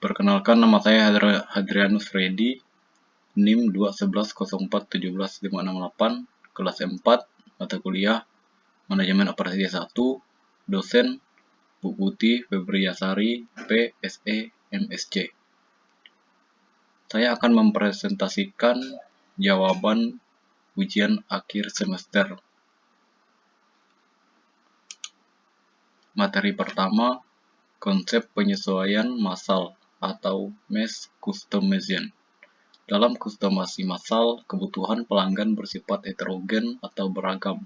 Perkenalkan, nama saya Hadrianus Freddy, NIM 21104175568, kelas 4, mata kuliah Manajemen Operasi 1, dosen Bu Putih Febriasari, PSE, MSc. Saya akan mempresentasikan jawaban ujian akhir semester. Materi pertama, konsep penyesuaian massal atau mass customization. Dalam kustomasi massal, kebutuhan pelanggan bersifat heterogen atau beragam.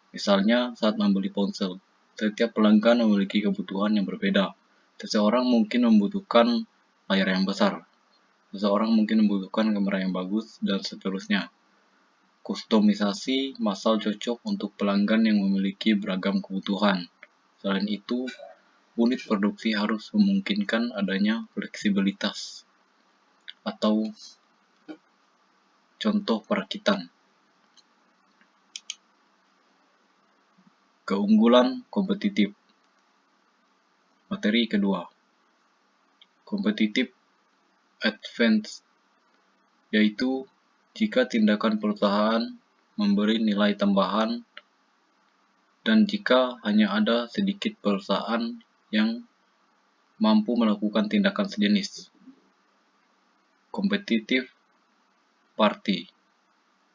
Misalnya, saat membeli ponsel, setiap pelanggan memiliki kebutuhan yang berbeda. Seseorang mungkin membutuhkan layar yang besar, seseorang mungkin membutuhkan kamera yang bagus, dan seterusnya. Kustomisasi massal cocok untuk pelanggan yang memiliki beragam kebutuhan. Selain itu, unit produksi harus memungkinkan adanya fleksibilitas atau contoh perakitan. Keunggulan kompetitif. Materi kedua, competitive advantage, yaitu jika tindakan perusahaan memberi nilai tambahan dan jika hanya ada sedikit perusahaan yang mampu melakukan tindakan sejenis. Competitive party,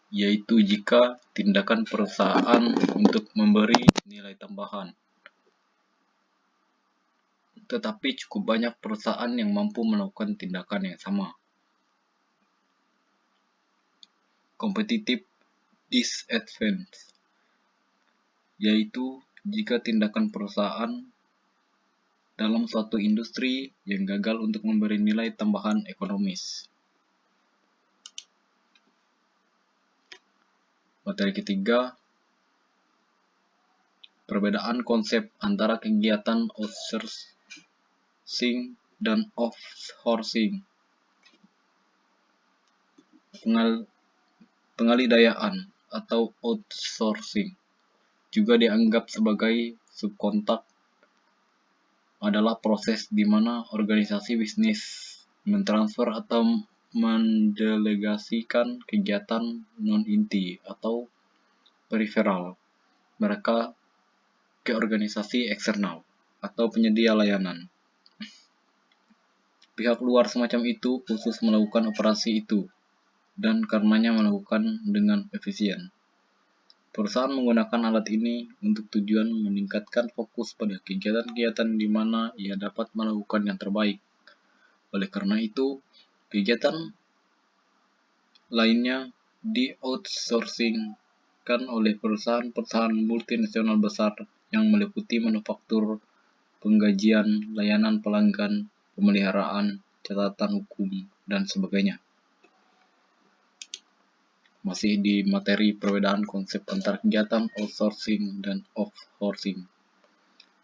yaitu jika tindakan perusahaan untuk memberi nilai tambahan, tetapi cukup banyak perusahaan yang mampu melakukan tindakan yang sama. Competitive disadvantage, yaitu jika tindakan perusahaan dalam suatu industri yang gagal untuk memberi nilai tambahan ekonomis. Materi ketiga, perbedaan konsep antara kegiatan outsourcing dan offshoring. Pengalidayaan atau outsourcing, juga dianggap sebagai subkontrak, adalah proses di mana organisasi bisnis mentransfer atau mendelegasikan kegiatan non-inti atau periferal mereka ke organisasi eksternal atau penyedia layanan. Pihak luar semacam itu khusus melakukan operasi itu dan karenanya melakukan dengan efisien. Perusahaan menggunakan alat ini untuk tujuan meningkatkan fokus pada kegiatan-kegiatan di mana ia dapat melakukan yang terbaik. Oleh karena itu, kegiatan lainnya di-outsourcing-kan oleh perusahaan-perusahaan multinasional besar yang meliputi manufaktur, penggajian, layanan pelanggan, pemeliharaan, catatan hukum, dan sebagainya. Masih di materi perbedaan konsep antara kegiatan outsourcing dan offshoring.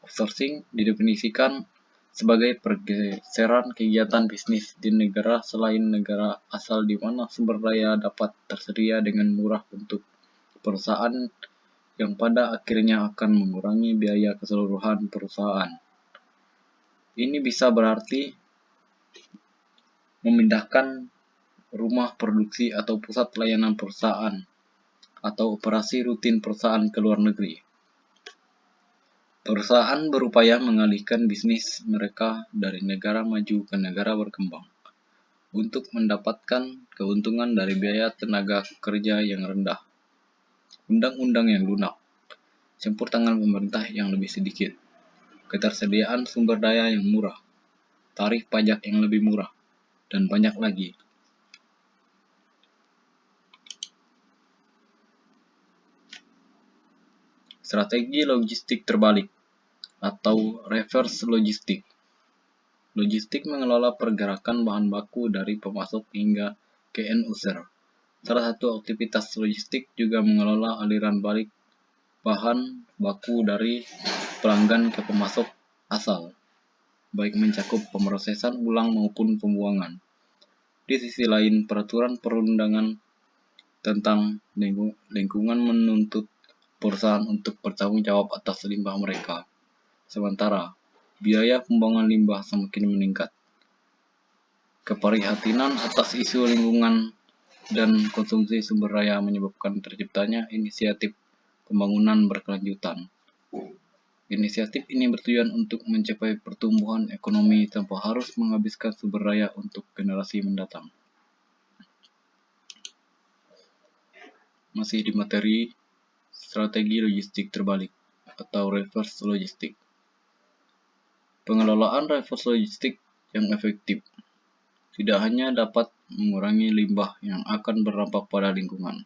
Outsourcing didefinisikan sebagai pergeseran kegiatan bisnis di negara selain negara asal di mana sumber daya dapat tersedia dengan murah untuk perusahaan yang pada akhirnya akan mengurangi biaya keseluruhan perusahaan. Ini bisa berarti memindahkan rumah produksi atau pusat layanan perusahaan atau operasi rutin perusahaan ke luar negeri. Perusahaan berupaya mengalihkan bisnis mereka dari negara maju ke negara berkembang untuk mendapatkan keuntungan dari biaya tenaga kerja yang rendah, undang-undang yang lunak, campur tangan pemerintah yang lebih sedikit, ketersediaan sumber daya yang murah, tarif pajak yang lebih murah, dan banyak lagi. Strategi logistik terbalik atau reverse logistik. Logistik mengelola pergerakan bahan baku dari pemasok hingga ke end user. Salah satu aktivitas logistik juga mengelola aliran balik bahan baku dari pelanggan ke pemasok asal, baik mencakup pemrosesan ulang maupun pembuangan. Di sisi lain, peraturan perundangan tentang lingkungan menuntut perusahaan untuk bertanggung jawab atas limbah mereka. Sementara, biaya pembuangan limbah semakin meningkat. Keprihatinan atas isu lingkungan dan konsumsi sumber daya menyebabkan terciptanya inisiatif pembangunan berkelanjutan. Inisiatif ini bertujuan untuk mencapai pertumbuhan ekonomi tanpa harus menghabiskan sumber daya untuk generasi mendatang. Masih di materi strategi logistik terbalik atau reverse logistik. Pengelolaan reverse logistik yang efektif tidak hanya dapat mengurangi limbah yang akan berdampak pada lingkungan,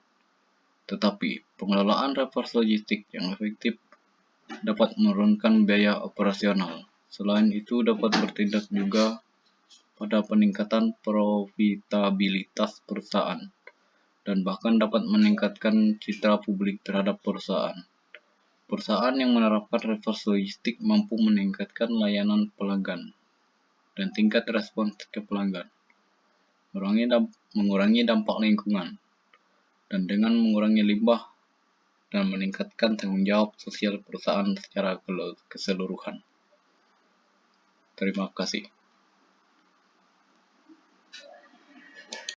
tetapi pengelolaan reverse logistik yang efektif dapat menurunkan biaya operasional. Selain itu dapat bertindak juga pada peningkatan profitabilitas perusahaan dan bahkan dapat meningkatkan citra publik terhadap perusahaan. Perusahaan yang menerapkan reverse logistik mampu meningkatkan layanan pelanggan dan tingkat respons ke pelanggan, mengurangi dampak lingkungan, dan dengan mengurangi limbah dan meningkatkan tanggung jawab sosial perusahaan secara keseluruhan. Terima kasih.